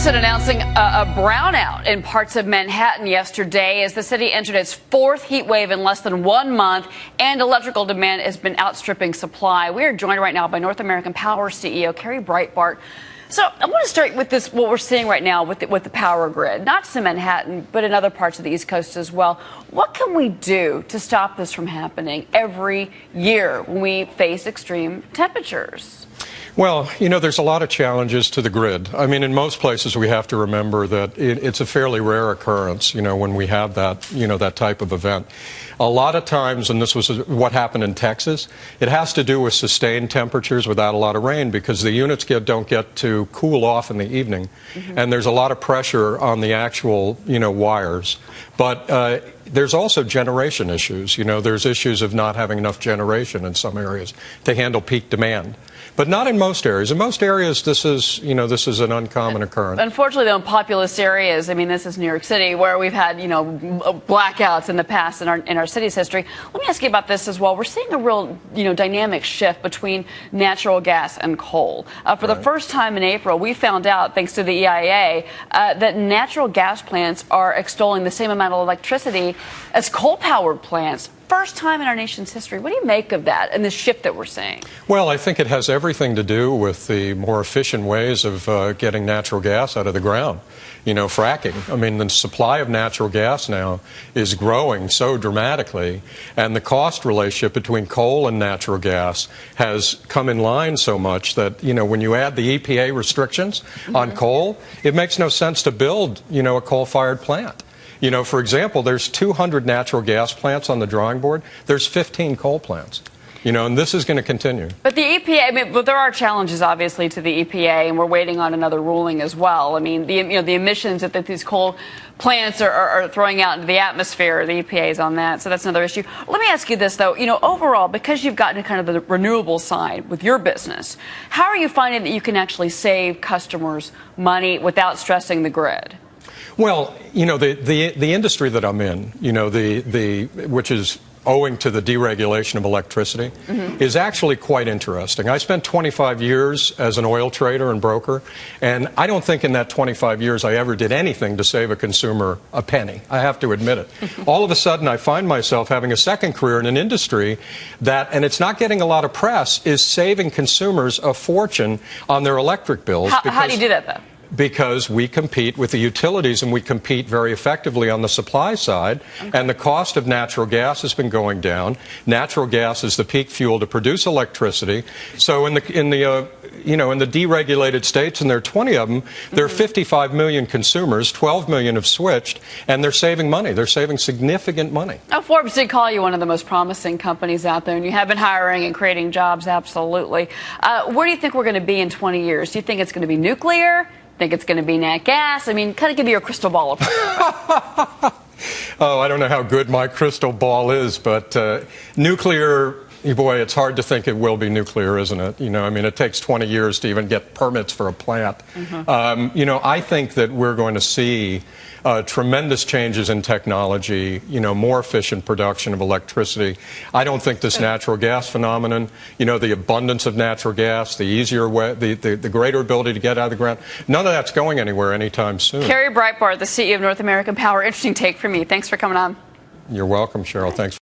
Houston announcing a brownout in parts of Manhattan yesterday as the city entered its fourth heat wave in less than 1 month, and electrical demand has been outstripping supply. We are joined right now by North American Power CEO Kerry Breitbart. So I want to start with this, what we're seeing right now with the power grid, not just in Manhattan, but in other parts of the East Coast as well. What can we do to stop this from happening every year when we face extreme temperatures? Well, you know, there's a lot of challenges to the grid. I mean, in most places we have to remember that it's a fairly rare occurrence, you know, when we have that, you know, that type of event. A lot of times, and this was what happened in Texas, it has to do with sustained temperatures without a lot of rain because the units don't get to cool off in the evening. And there's a lot of pressure on the actual, you know, wires. But there's also generation issues. You know, there's issues of not having enough generation in some areas to handle peak demand. But not in most areas. In most areas, this is, you know, this is an uncommon occurrence. Unfortunately, though, in populous areas, I mean, this is New York City, where we've had, you know, blackouts in the past in our city's history. Let me ask you about this as well. We're seeing a real, you know, dynamic shift between natural gas and coal. For the first time in April, we found out, thanks to the EIA, that natural gas plants are extolling the same amount of electricity as coal-powered plants. First time in our nation's history. What do you make of that and the shift that we're seeing? Well, I think it has everything to do with the more efficient ways of getting natural gas out of the ground. You know, fracking. I mean, the supply of natural gas now is growing so dramatically, and the cost relationship between coal and natural gas has come in line so much that, you know, when you add the EPA restrictions on coal, it makes no sense to build, you know, a coal-fired plant. You know, for example, there's 200 natural gas plants on the drawing board. There's 15 coal plants. You know, and this is going to continue. But the EPA, I mean, but there are challenges, obviously, to the EPA, and we're waiting on another ruling as well. I mean, the emissions that these coal plants are throwing out into the atmosphere, the EPA is on that, so that's another issue. Let me ask you this, though. You know, overall, because you've gotten to kind of the renewable side with your business, how are you finding that you can actually save customers money without stressing the grid? Well, you know, the industry that I'm in, you know, which is owing to the deregulation of electricity, is actually quite interesting. I spent 25 years as an oil trader and broker, and I don't think in that 25 years I ever did anything to save a consumer a penny. I have to admit it. All of a sudden, I find myself having a second career in an industry that, and it's not getting a lot of press, is saving consumers a fortune on their electric bills. How do you do that, though? Because we compete with the utilities, and we compete very effectively on the supply side, and the cost of natural gas has been going down. Natural gas is the peak fuel to produce electricity. So in the deregulated states, and there are 20 of them, there are 55 million consumers, 12 million have switched, and they're saving money. They're saving significant money. Now, Forbes did call you one of the most promising companies out there, and you have been hiring and creating jobs, absolutely. Where do you think we're going to be in 20 years? Do you think it's going to be nuclear? Think it's going to be nat gas? I mean, kind of give me your crystal ball approach. Oh, I don't know how good my crystal ball is, but nuclear, boy, it's hard to think it will be nuclear, isn't it? You know, I mean, it takes 20 years to even get permits for a plant. You know, I think that we're going to see tremendous changes in technology, you know, more efficient production of electricity. I don't think this natural gas phenomenon, you know, the abundance of natural gas, the easier way, the greater ability to get out of the ground, none of that's going anywhere anytime soon. Kerry Breitbart, the CEO of North American Power. Interesting take from you. Thanks for coming on. You're welcome, Cheryl. Thanks.